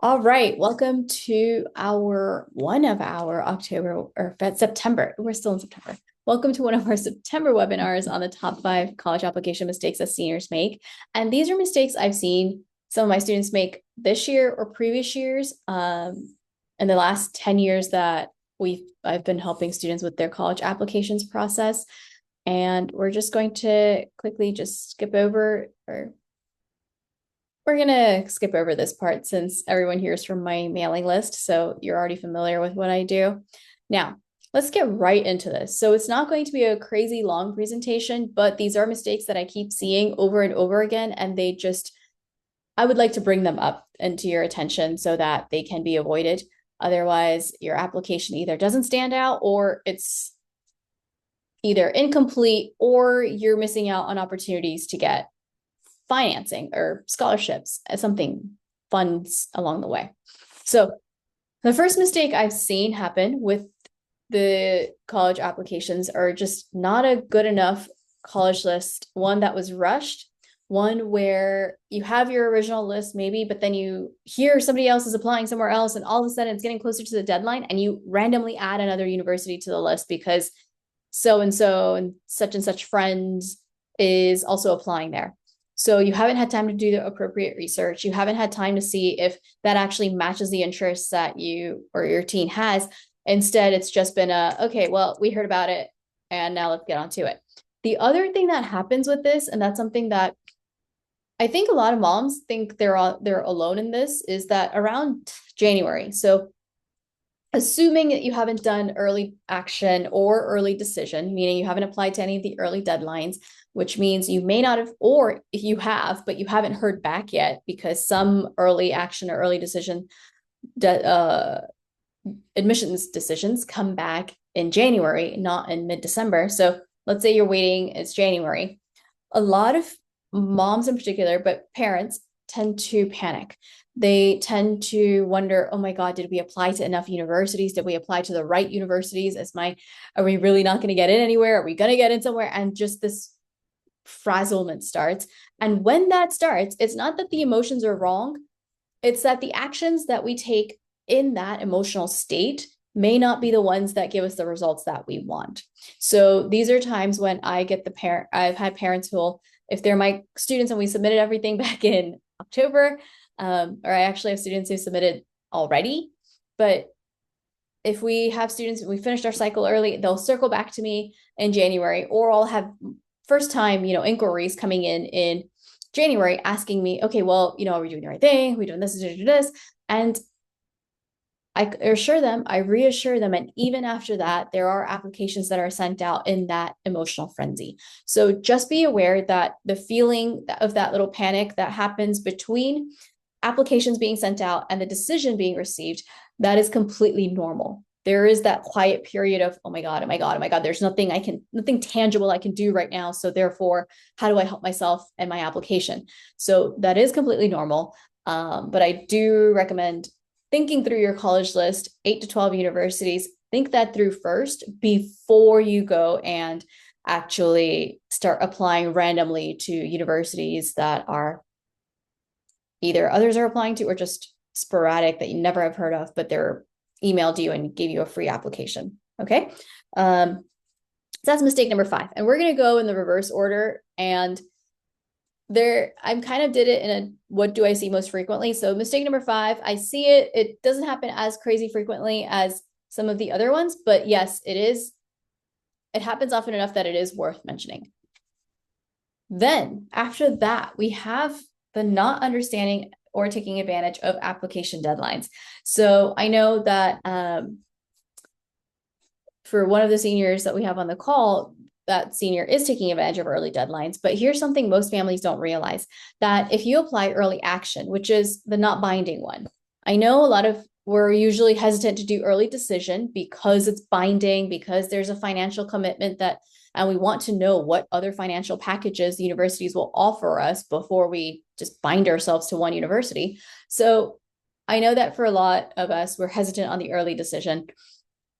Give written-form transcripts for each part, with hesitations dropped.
All right, welcome to our one of our October or September. We're still in September. Welcome to one of our September webinars on the top 5 college application mistakes that seniors make. And these are mistakes I've seen some of my students make this year or previous years, in the last 10 years that I've been helping students with their college applications process. And we're just going to quickly just skip over, or we're going to skip over this part since everyone here is from my mailing list, so you're already familiar with what I do. Now, let's get right into this. So it's not going to be a crazy long presentation, but these are mistakes that I keep seeing over and over again, and I would like to bring them up into your attention so that they can be avoided. Otherwise, your application either doesn't stand out, or it's either incomplete, or you're missing out on opportunities to get financing or scholarships as something funds along the way. So the first mistake I've seen happen with the college applications are just not a good enough college list, one that was rushed, one where you have your original list maybe, but then you hear somebody else is applying somewhere else and all of a sudden it's getting closer to the deadline and you randomly add another university to the list because so and such friends is also applying there. So you haven't had time to do the appropriate research. You haven't had time to see if that actually matches the interests that you or your teen has. Instead, it's just been okay, well, we heard about it and now let's get on to it. The other thing that happens with this, and that's something that I think a lot of moms think they're alone in this, is that around January. So assuming that you haven't done early action or early decision, meaning you haven't applied to any of the early deadlines, which means you may not have, or if you have, but you haven't heard back yet because some early action or early decision admissions decisions come back in January, not in mid-December. So let's say you're waiting, it's January. A lot of moms in particular, but parents tend to panic. They tend to wonder, oh my God, did we apply to enough universities? Did we apply to the right universities? Are we really not going to get in anywhere? Are we going to get in somewhere? And just this frazzlement starts. And when that starts, it's not that the emotions are wrong. It's that the actions that we take in that emotional state may not be the ones that give us the results that we want. So these are times when I've had parents who will, if they're my students and we submitted everything back in October, or I actually have students who submitted already, but if we have students, we finished our cycle early, they'll circle back to me in January, or I'll have first time, inquiries coming in January asking me, okay, well, are we doing the right thing? Are we doing this? And I reassure them. And even after that, there are applications that are sent out in that emotional frenzy. So just be aware that the feeling of that little panic that happens between applications being sent out and the decision being received, that is completely normal. There is that quiet period of, oh my God, oh my God, oh my God, there's nothing tangible I can do right now. So therefore, how do I help myself and my application? So that is completely normal. But I do recommend thinking through your college list, 8 to 12 universities, think that through first before you go and actually start applying randomly to universities that are either others are applying to or just sporadic that you never have heard of, but they're emailed you and gave you a free application. Okay. So that's mistake number 5. And we're going to go in the reverse order. And I kind of did it in a what do I see most frequently. So mistake number 5, I see it. It doesn't happen as crazy frequently as some of the other ones, but yes, it is. It happens often enough that it is worth mentioning. Then after that, we have the not understanding or taking advantage of application deadlines. So I know that for one of the seniors that we have on the call, that senior is taking advantage of early deadlines. But here's something most families don't realize, that if you apply early action, which is the not binding one, I know we're usually hesitant to do early decision because it's binding, because there's a financial commitment and we want to know what other financial packages the universities will offer us before we just bind ourselves to one university. So I know that for a lot of us, we're hesitant on the early decision.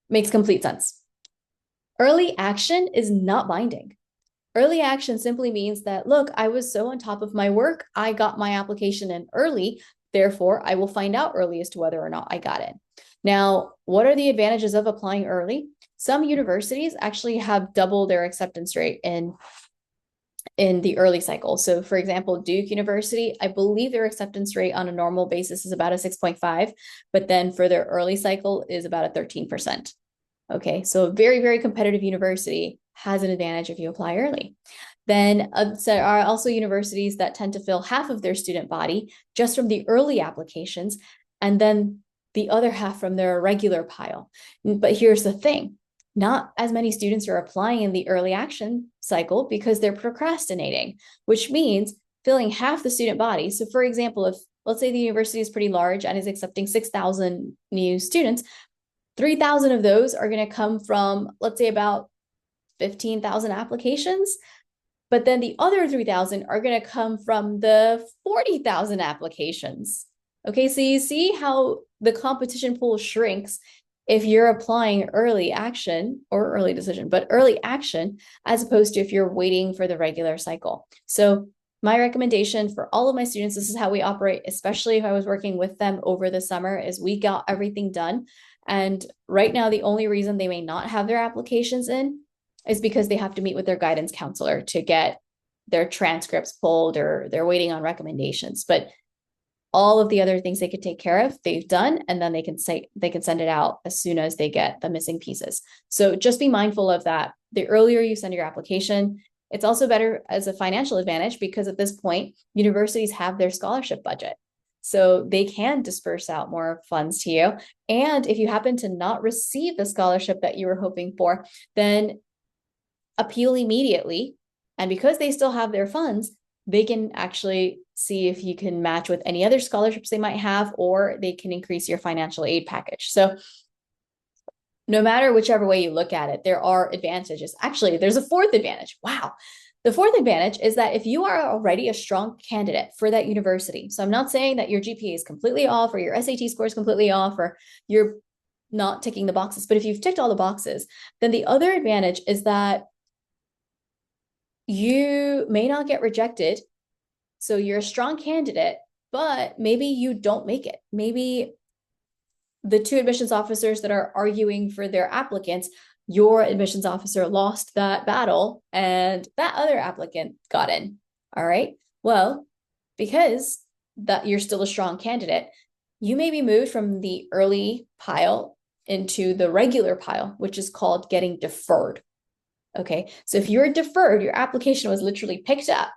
Makes complete sense. Early action is not binding. Early action simply means that, look, I was so on top of my work, I got my application in early, Therefore, I will find out early as to whether or not I got in. Now, what are the advantages of applying early? Some universities actually have double their acceptance rate in the early cycle. So for example, Duke University, I believe their acceptance rate on a normal basis is about a 6.5, but then for their early cycle is about a 13%. Okay, so a very, very competitive university has an advantage if you apply early. Then there are also universities that tend to fill half of their student body just from the early applications, and then the other half from their regular pile. But here's the thing. Not as many students are applying in the early action cycle because they're procrastinating, which means filling half the student body. So for example, if let's say the university is pretty large and is accepting 6,000 new students, 3,000 of those are going to come from, let's say, about 15,000 applications. But then the other 3,000 are going to come from the 40,000 applications. Okay, so you see how the competition pool shrinks if you're applying early action or early decision, but early action, as opposed to if you're waiting for the regular cycle. So my recommendation for all of my students, this is how we operate, especially if I was working with them over the summer, is we got everything done. And right now, the only reason they may not have their applications in is because they have to meet with their guidance counselor to get their transcripts pulled, or they're waiting on recommendations. But all of the other things they could take care of, they've done, and then they can send it out as soon as they get the missing pieces. So just be mindful of that. The earlier you send your application, it's also better as a financial advantage because at this point, universities have their scholarship budget. So they can disperse out more funds to you. And if you happen to not receive the scholarship that you were hoping for, then appeal immediately. And because they still have their funds, they can actually see if you can match with any other scholarships they might have, or they can increase your financial aid package. So no matter whichever way you look at it, there are advantages. Actually, there's a fourth advantage. Wow. The fourth advantage is that if you are already a strong candidate for that university, so I'm not saying that your GPA is completely off or your SAT score is completely off or you're not ticking the boxes, but if you've ticked all the boxes, then the other advantage is that you may not get rejected. So you're a strong candidate, but maybe you don't make it. Maybe the two admissions officers that are arguing for their applicants, your admissions officer lost that battle and that other applicant got in. All right. Well, because that you're still a strong candidate, you may be moved from the early pile into the regular pile, which is called getting deferred. Okay. So if you're deferred, your application was literally picked up.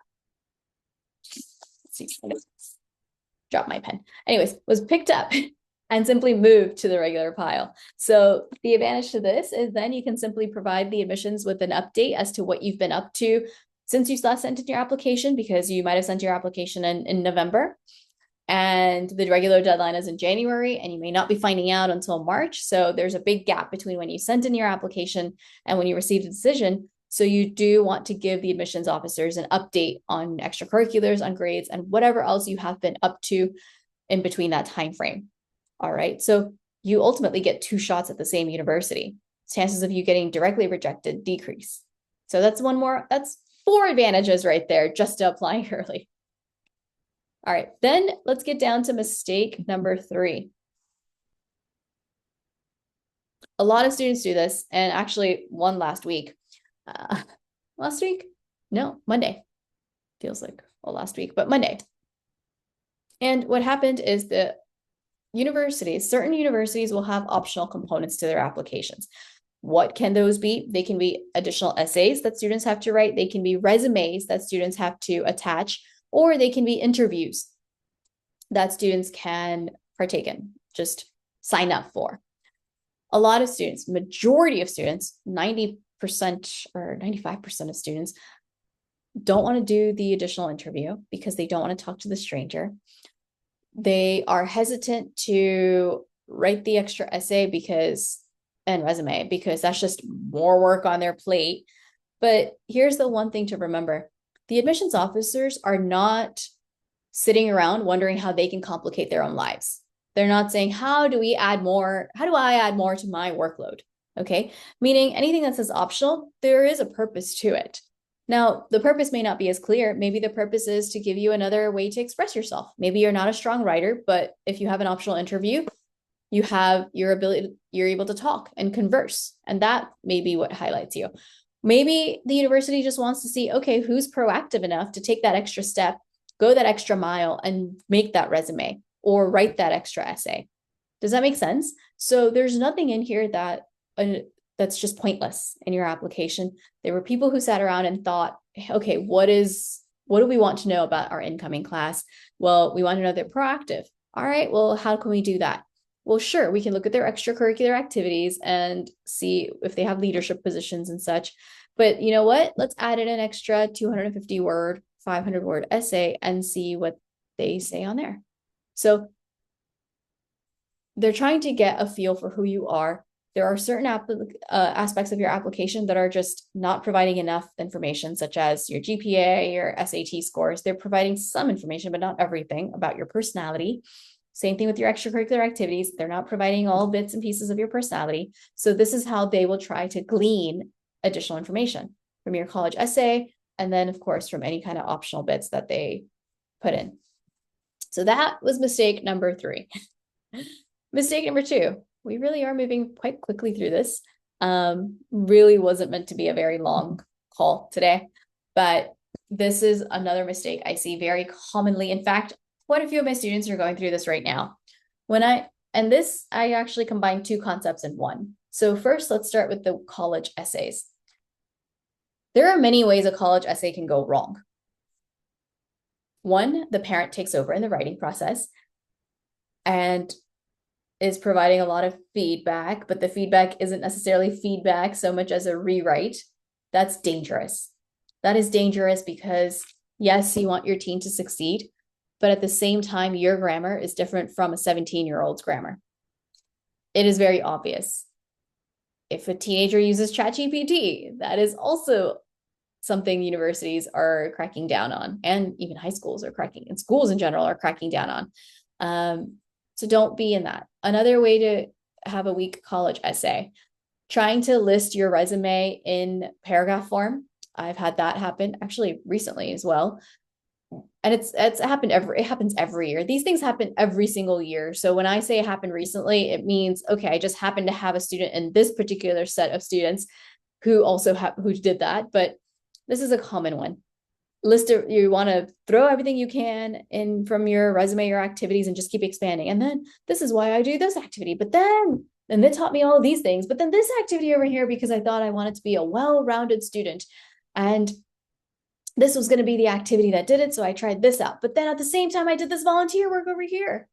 Let's see, drop my pen. Anyways, was picked up and simply moved to the regular pile. So the advantage to this is then you can simply provide the admissions with an update as to what you've been up to since you last sent in your application, because you might have sent your application in November and the regular deadline is in January, and you may not be finding out until March. So there's a big gap between when you sent in your application and when you received a decision. So you do want to give the admissions officers an update on extracurriculars, on grades, and whatever else you have been up to in between that time frame. All right. So you ultimately get two shots at the same university. Chances of you getting directly rejected decrease. So that's four advantages right there just to applying early. All right, then let's get down to mistake number 3. A lot of students do this, and actually one last week. Last week? No, Monday. Feels like last week, but Monday. And what happened is that certain universities will have optional components to their applications. What can those be? They can be additional essays that students have to write. They can be resumes that students have to attach, or they can be interviews that students can partake in, just sign up for. A lot of students, majority of students, 90% or 95% of students don't want to do the additional interview because they don't want to talk to the stranger. They are hesitant to write the extra essay and resume because that's just more work on their plate. But here's the one thing to remember. The admissions officers are not sitting around wondering how they can complicate their own lives. They're not saying, how do I add more to my workload? Okay. Meaning anything that says optional, there is a purpose to it. Now, the purpose may not be as clear. Maybe the purpose is to give you another way to express yourself. Maybe you're not a strong writer, but if you have an optional interview, you have your ability, you're able to talk and converse. And that may be what highlights you. Maybe the university just wants to see, okay, who's proactive enough to take that extra step, go that extra mile, and make that resume or write that extra essay. Does that make sense? So there's nothing in here that's just pointless in your application. There were people who sat around and thought, okay, what do we want to know about our incoming class? Well, we want to know they're proactive. All right, well, how can we do that? Well, sure, we can look at their extracurricular activities and see if they have leadership positions and such. But you know what? Let's add in an extra 250 word, 500 word essay and see what they say on there. So they're trying to get a feel for who you are. There are certain aspects of your application that are just not providing enough information, such as your GPA, your SAT scores. They're providing some information, but not everything about your personality. Same thing with your extracurricular activities. They're not providing all bits and pieces of your personality. So this is how they will try to glean additional information from your college essay, and then, of course, from any kind of optional bits that they put in. So that was mistake number 3. Mistake number 2, we really are moving quite quickly through this. Really wasn't meant to be a very long call today, but this is another mistake I see very commonly. In fact, quite a few of my students are going through this right now. I actually combined 2 concepts in one. So first, let's start with the college essays. There are many ways a college essay can go wrong. One, the parent takes over in the writing process and is providing a lot of feedback, but the feedback isn't necessarily feedback so much as a rewrite. That's dangerous. That is dangerous because, yes, you want your teen to succeed, but at the same time, your grammar is different from a 17-year-old's grammar. It is very obvious. If a teenager uses ChatGPT, that is also something universities are cracking down on, and even high schools are cracking, and schools in general are cracking down on. So don't be in that. Another way to have a weak college essay, trying to list your resume in paragraph form. I've had that happen actually recently as well. And it happens every year. These things happen every single year. So when I say it happened recently, it means, okay, I just happened to have a student in this particular set of students who also who did that. But this is a common one. You want to throw everything you can in from your resume, your activities, and just keep expanding. And then this is why I do this activity. But then they taught me all of these things. But then this activity over here, because I thought I wanted to be a well-rounded student. And this was going to be the activity that did it. So I tried this out. But then at the same time, I did this volunteer work over here.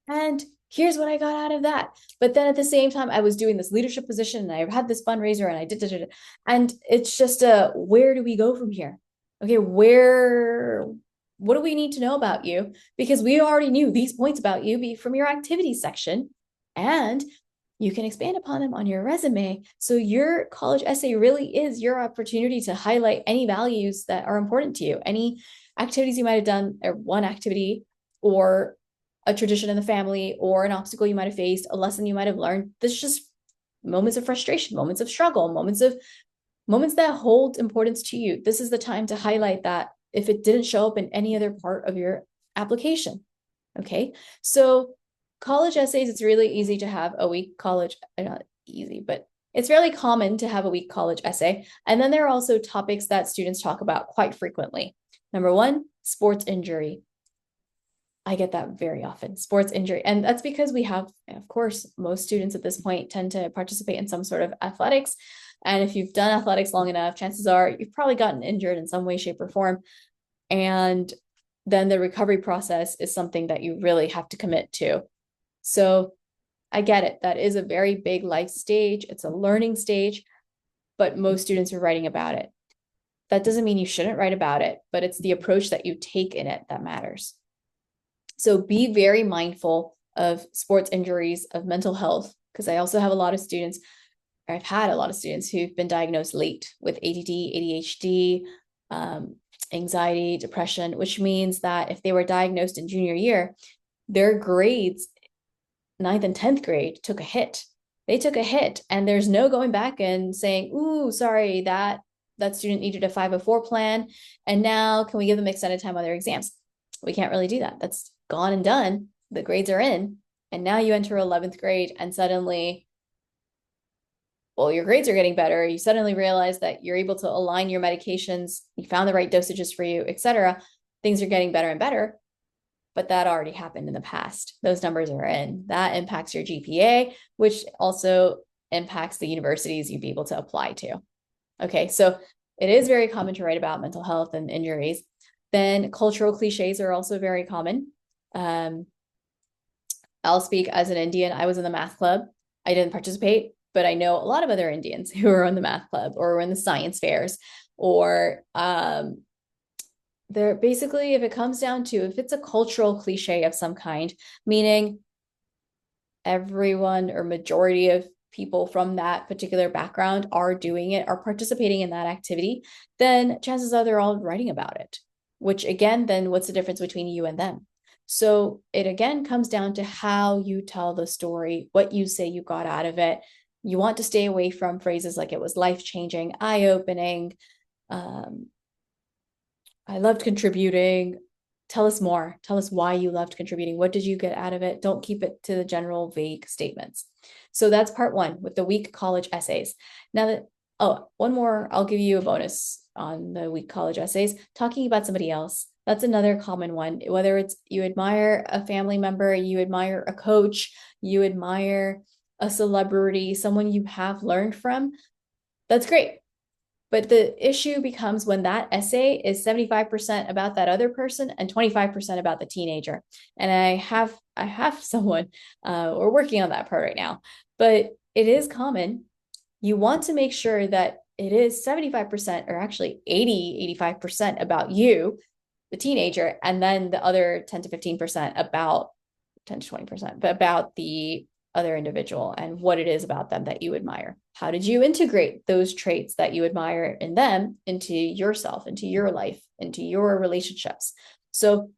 And here's what I got out of that. But then at the same time, I was doing this leadership position and I had this fundraiser and I did. And it's just where do we go from here? Okay, what do we need to know about you? Because we already knew these points about you from your activities section, and you can expand upon them on your resume. So your college essay really is your opportunity to highlight any values that are important to you, any activities you might have done, or one activity, or a tradition in the family, or an obstacle you might have faced, a lesson you might have learned. This is just moments of frustration, moments of struggle, moments that hold importance to you. This is the time to highlight that if it didn't show up in any other part of your application. Okay, so college essays, it's really easy to have a weak college, not easy, but it's fairly common to have a weak college essay. And then there are also topics that students talk about quite frequently. Number 1, sports injury. I get that very often, sports injury. And that's because we have, of course, most students at this point tend to participate in some sort of athletics. And if you've done athletics long enough, chances are you've probably gotten injured in some way, shape, or form. And then the recovery process is something that you really have to commit to. So I get it. That is a very big life stage. It's a learning stage, but most students are writing about it. That doesn't mean you shouldn't write about it, but it's the approach that you take in it that matters. So be very mindful of sports injuries, of mental health, because I also have a lot of students, or I've had a lot of students who've been diagnosed late with ADD, ADHD, anxiety, depression, which means that if they were diagnosed in junior year, their grades, 9th and 10th grade, took a hit. They took a hit, and there's no going back and saying, ooh, sorry, that that student needed a 504 plan, and now can we give them extended time on their exams? We can't really do that. That's gone and done. The grades are in, and now you enter 11th grade and suddenly, well, your grades are getting better. You suddenly realize that you're able to align your medications. You found the right dosages for you, etc. Things are getting better and better, but that already happened in the past. Those numbers are in. That impacts your GPA, which also impacts the universities you'd be able to apply to. Okay, so it is very common to write about mental health and injuries. Then cultural cliches are also very common. I'll speak as an Indian. I was in the math club. I didn't participate, but I know a lot of other Indians who are in the math club or were in the science fairs, or they're basically, if it comes down to, if it's a cultural cliche of some kind, meaning everyone or majority of people from that particular background are doing it, are participating in that activity, then chances are they're all writing about it, which again, then what's the difference between you and them? So it again comes down to how you tell the story, what you say you got out of it. You want to stay away from phrases like it was life-changing, eye-opening, I loved contributing. Tell us more. Tell us why you loved contributing. What did you get out of it? Don't keep it to the general vague statements. So that's part one with the weak college essays. Now that, one more, I'll give you a bonus on the weak college essays. Talking about somebody else. That's another common one. Whether it's you admire a family member, you admire a coach, you admire a celebrity, someone you have learned from. That's great. But the issue becomes when that essay is 75% about that other person and 25% about the teenager. And I have someone, we're working on that part right now, but it is common. You want to make sure that it is 75% or actually 80, 85% about you, the teenager, and then the other 10 to 15% about 10 to 20%, but about the other individual and what it is about them that you admire. How did you integrate those traits that you admire in them into yourself, into your life, into your relationships? So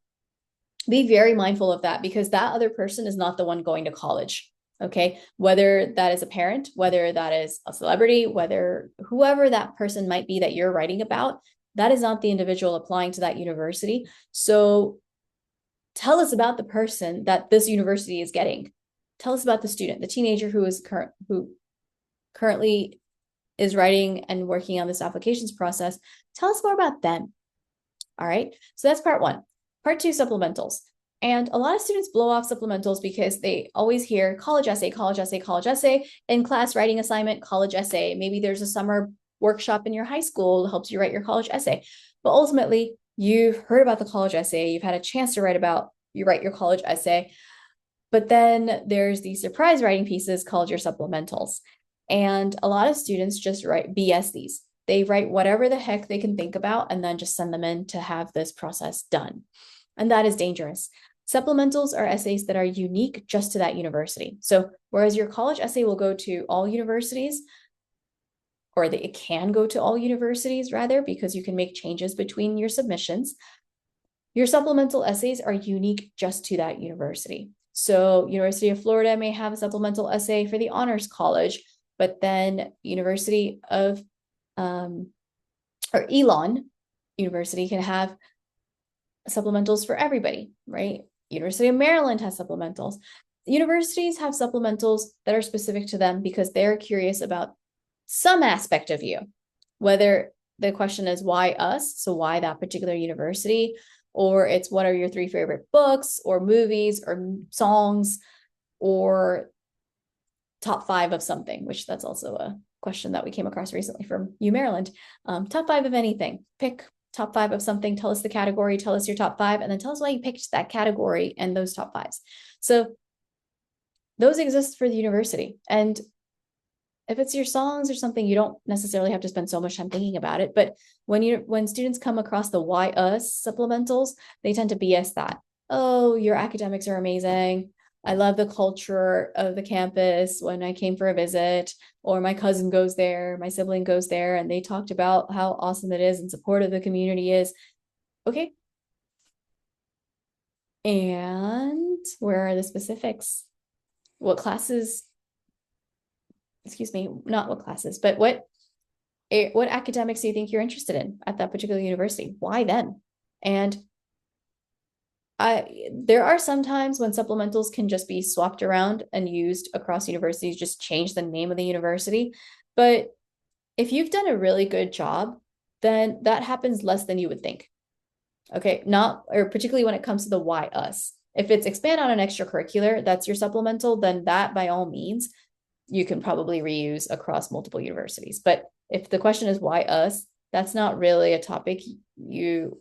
be very mindful of that, because that other person is not the one going to college. Okay, whether that is a parent, whether that is a celebrity, whether whoever that person might be that you're writing about, that is not the individual applying to that university. So tell us about the person that this university is getting. Tell us about the student, the teenager who currently is writing and working on this applications process. Tell us more about them. All right, so that's part one. Part two, supplementals. And a lot of students blow off supplementals because they always hear college essay, college essay, college essay, in class writing assignment, college essay. Maybe there's a summer workshop in your high school that helps you write your college essay. But ultimately, you've heard about the college essay, you've had a chance to write your college essay, but then there's these surprise writing pieces called your supplementals. And a lot of students just write BS these. They write whatever the heck they can think about and then just send them in to have this process done. And that is dangerous. Supplementals are essays that are unique just to that university. So whereas your college essay will go to all universities, or it can go to all universities rather, because you can make changes between your submissions, your supplemental essays are unique just to that university. So University of Florida may have a supplemental essay for the honors college, but then University of or Elon University can have supplementals for everybody, right? University of Maryland has supplementals. Universities have supplementals that are specific to them because they're curious about some aspect of you, whether the question is why us, so why that particular university, or it's what are your 3 favorite books or movies or songs, or top 5 of something, which that's also a question that we came across recently from Maryland. Top 5 of anything. Pick top 5 of something, tell us the category, tell us your top 5, and then tell us why you picked that category and those top 5s. So those exist for the university. And if it's your songs or something, you don't necessarily have to spend so much time thinking about it. But when students come across the why us supplementals, they tend to BS that. Oh, your academics are amazing. I love the culture of the campus when I came for a visit, or my cousin goes there, my sibling goes there, and they talked about how awesome it is and supportive the community is. Okay. And where are the specifics? What classes, excuse me, not what classes, but what what academics do you think you're interested in at that particular university? Why them? And there are some times when supplementals can just be swapped around and used across universities, just change the name of the university. But if you've done a really good job, then that happens less than you would think. Okay, not, or particularly when it comes to the why us. If it's expand on an extracurricular, that's your supplemental, then that by all means, you can probably reuse across multiple universities. But if the question is why us, that's not really a topic you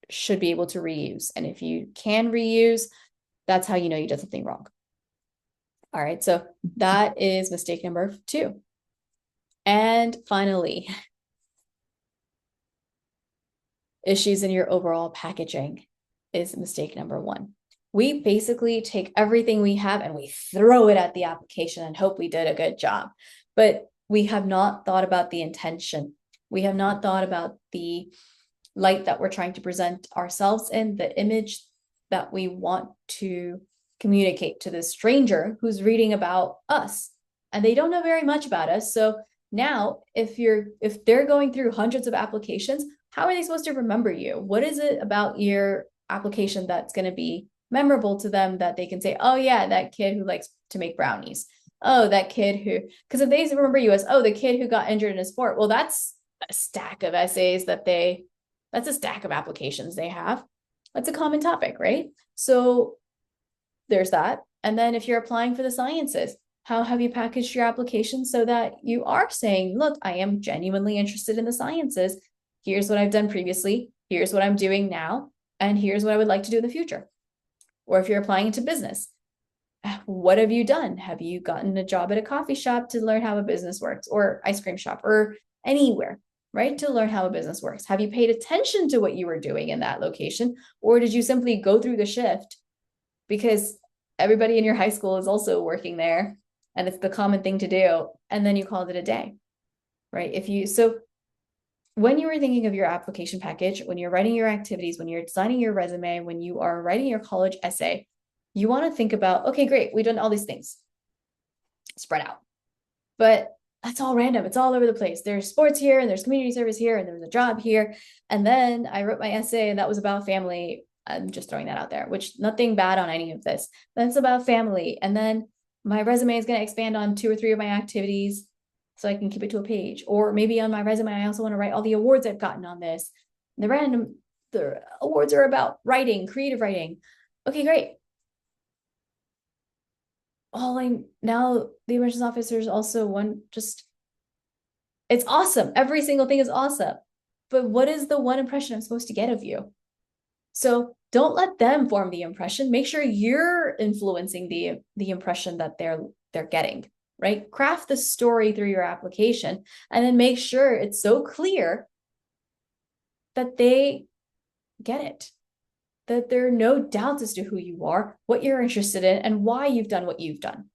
should be able to reuse. And if you can reuse, that's how you know you did something wrong. All right, so that is mistake number 2. And finally, issues in your overall packaging is mistake number 1. We basically take everything we have and we throw it at the application and hope we did a good job. But we have not thought about the intention. We have not thought about the light that we're trying to present ourselves in, the image that we want to communicate to this stranger who's reading about us. And they don't know very much about us. So now if they're going through hundreds of applications, how are they supposed to remember you? What is it about your application that's going to be memorable to them that they can say, oh yeah, that kid who likes to make brownies. Oh, that kid who, because if they remember you as, oh, the kid who got injured in a sport, well, that's a stack of essays that's a stack of applications they have. That's a common topic, right? So there's that. And then if you're applying for the sciences, how have you packaged your application so that you are saying, look, I am genuinely interested in the sciences. Here's what I've done previously. Here's what I'm doing now. And here's what I would like to do in the future. Or if you're applying into business, what have you done? Have you gotten a job at a coffee shop to learn how a business works, or ice cream shop, or anywhere, right? To learn how a business works. Have you paid attention to what you were doing in that location? Or did you simply go through the shift because everybody in your high school is also working there and it's the common thing to do, and then you called it a day, right? So when you are thinking of your application package, when you're writing your activities, when you're designing your resume, when you are writing your college essay, you want to think about, okay, great, we've done all these things spread out, but that's all random. It's all over the place. There's sports here and there's community service here and there's a job here. And then I wrote my essay and that was about family. I'm just throwing that out there, which nothing bad on any of this. That's about family. And then my resume is going to expand on 2 or 3 of my activities so I can keep it to a page. Or maybe on my resume, I also want to write all the awards I've gotten on this. The awards are about writing, creative writing. Okay, great. Now the admissions officers also it's awesome. Every single thing is awesome. But what is the one impression I'm supposed to get of you? So don't let them form the impression. Make sure you're influencing the impression that they're getting, right? Craft the story through your application and then make sure it's so clear that they get it, that there are no doubts as to who you are, what you're interested in, and why you've done what you've done.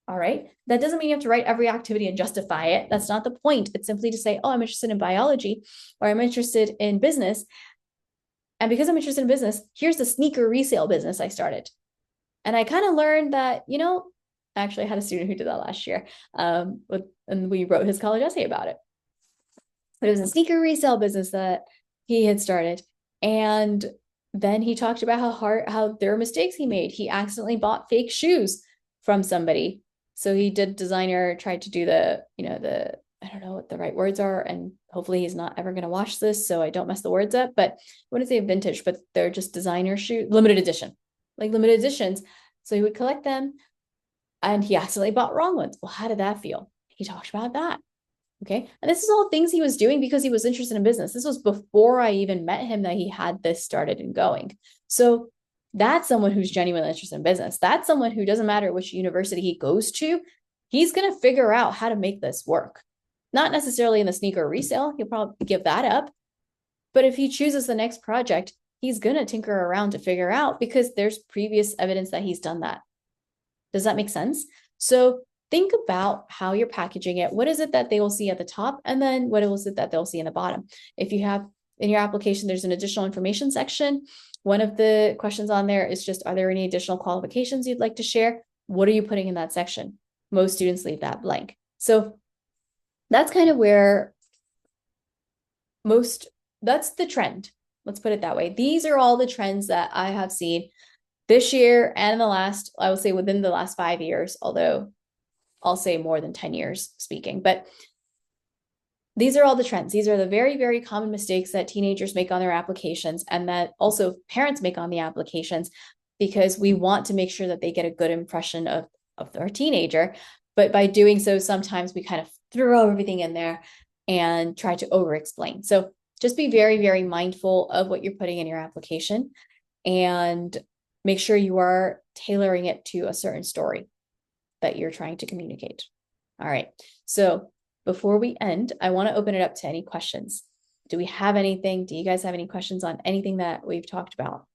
All right. That doesn't mean you have to write every activity and justify it. That's not the point. It's simply to say, oh, I'm interested in biology, or I'm interested in business. And because I'm interested in business, here's the sneaker resale business I started. And I kind of learned that, actually I had a student who did that last year. And we wrote his college essay about it. But it was a sneaker resale business that he had started. And then he talked about how there were mistakes he made. He accidentally bought fake shoes from somebody. So he did designer, tried to do I don't know what the right words are. And hopefully he's not ever going to watch this, so I don't mess the words up. But I wouldn't say vintage, but they're just designer shoes, limited edition, like limited editions. So he would collect them and he accidentally bought wrong ones. Well, how did that feel? He talked about that. Okay. And this is all things he was doing because he was interested in business. This was before I even met him that he had this started and going. So that's someone who's genuinely interested in business. That's someone who doesn't matter which university he goes to, he's going to figure out how to make this work. Not necessarily in the sneaker resale. He'll probably give that up. But if he chooses the next project, he's going to tinker around to figure out because there's previous evidence that he's done that. Does that make sense? So think about how you're packaging it. What is it that they will see at the top? And then what is it that they'll see in the bottom? If you have in your application, there's an additional information section. One of the questions on there is just, are there any additional qualifications you'd like to share? What are you putting in that section? Most students leave that blank. So that's kind of where that's the trend. Let's put it that way. These are all the trends that I have seen this year and I would say within the last 5 years, although I'll say more than 10 years speaking, but these are all the trends. These are the very, very common mistakes that teenagers make on their applications and that also parents make on the applications because we want to make sure that they get a good impression of their teenager. But by doing so, sometimes we kind of throw everything in there and try to over explain. So just be very, very mindful of what you're putting in your application and make sure you are tailoring it to a certain story that you're trying to communicate. All right. So before we end, I want to open it up to any questions. Do we have anything? Do you guys have any questions on anything that we've talked about?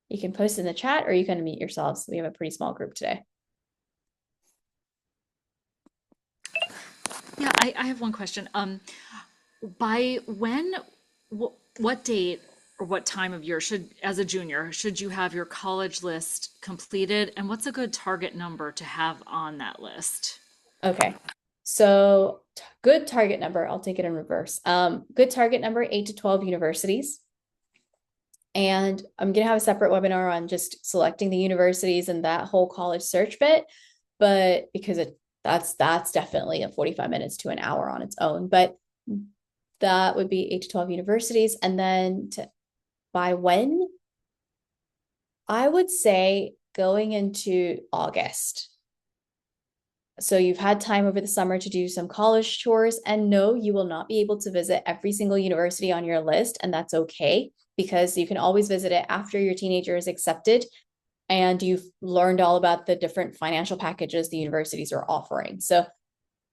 You can post in the chat or you can unmute yourselves. We have a pretty small group today. Yeah, I have one question. By when, what date or what time of year as a junior, should you have your college list completed? And what's a good target number to have on that list? Okay. So good target number. I'll take it in reverse. Good target number, 8 to 12 universities. And I'm going to have a separate webinar on just selecting the universities and that whole college search bit. But because that's definitely a 45 minutes to an hour on its own. But that would be 8 to 12 universities. And then by when? I would say going into August. So you've had time over the summer to do some college tours, and no, you will not be able to visit every single university on your list, and that's okay because you can always visit it after your teenager is accepted and you've learned all about the different financial packages the universities are offering. So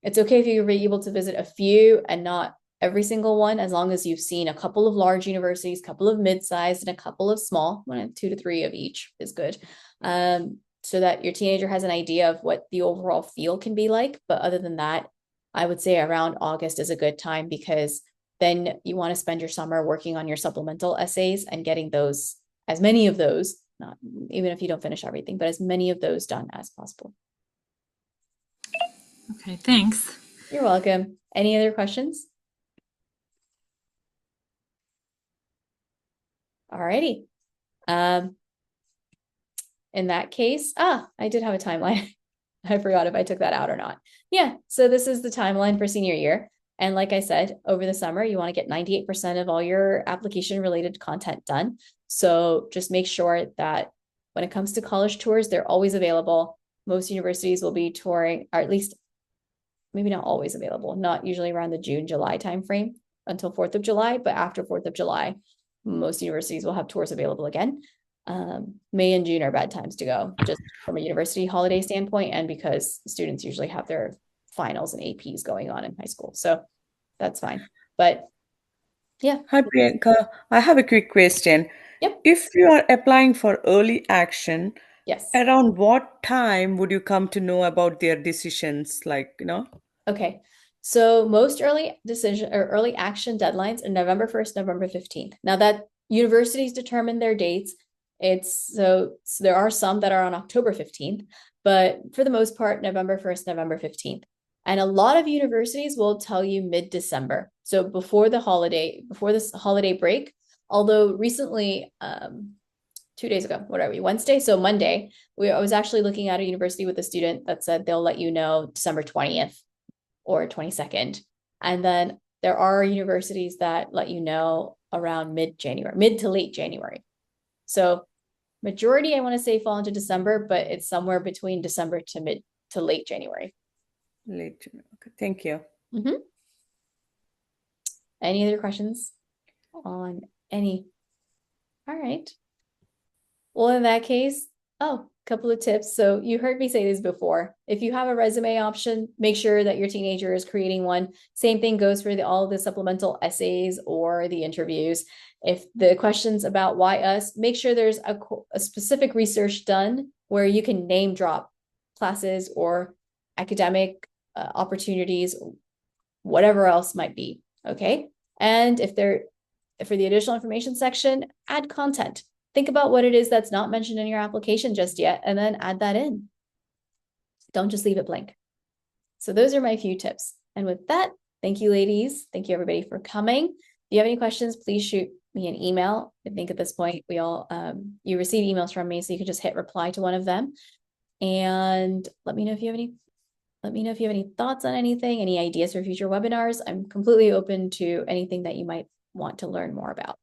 it's okay if you're able to visit a few and not every single one, as long as you've seen a couple of large universities, a couple of mid-sized, and a couple of small, 2 to 3 of each is good. So that your teenager has an idea of what the overall feel can be like. But other than that, I would say around August is a good time because then you want to spend your summer working on your supplemental essays and getting those, as many of those, not even if you don't finish everything, but as many of those done as possible. Okay, thanks. You're welcome. Any other questions? All righty. In that case, I did have a timeline. I forgot if I took that out or not. Yeah, so this is the timeline for senior year. And like I said, over the summer, you want to get 98% of all your application related content done. So just make sure that when it comes to college tours, they're always available. Most universities will be touring, or at least maybe not always available, not usually around the June, July timeframe until 4th of July, but after 4th of July, most universities will have tours available again. May and June are bad times to go, just from a university holiday standpoint, and because students usually have their finals and APs going on in high school. So that's fine. But yeah. Hi, Priyanka. I have a quick question. Yep. If you are applying for early action, Yes. around what time would you come to know about their decisions? Okay. So most early decision or early action deadlines are November 1st, November 15th. Now that universities determine their dates, so there are some that are on October 15th, but for the most part, November 1st, November 15th. And a lot of universities will tell you mid-December. So before this holiday break, although recently, 2 days ago, what are we, Wednesday? So Monday, I was actually looking at a university with a student that said they'll let you know December 20th or 22nd. And then there are universities that let you know around mid to late January. So majority, I want to say, fall into December, but it's somewhere between December to mid to late January. Late January. Okay, thank you. Mm-hmm. Any other questions on any? All right. Well, in that case, couple of tips. So you heard me say this before. If you have a resume option, make sure that your teenager is creating one. Same thing goes for all the supplemental essays or the interviews. If the questions about why us, make sure there's a specific research done where you can name drop classes or academic opportunities, whatever else might be. Okay. And for the additional information section, add content. Think about what it is that's not mentioned in your application just yet, and then add that in. Don't just leave it blank. So those are my few tips. And with that, thank you, ladies. Thank you, everybody, for coming. you have any questions, please shoot me an email. I think at this point we all you receive emails from me, so you can just hit reply to one of them. And let me know if you have any thoughts on anything, any ideas for future webinars. I'm completely open to anything that you might want to learn more about.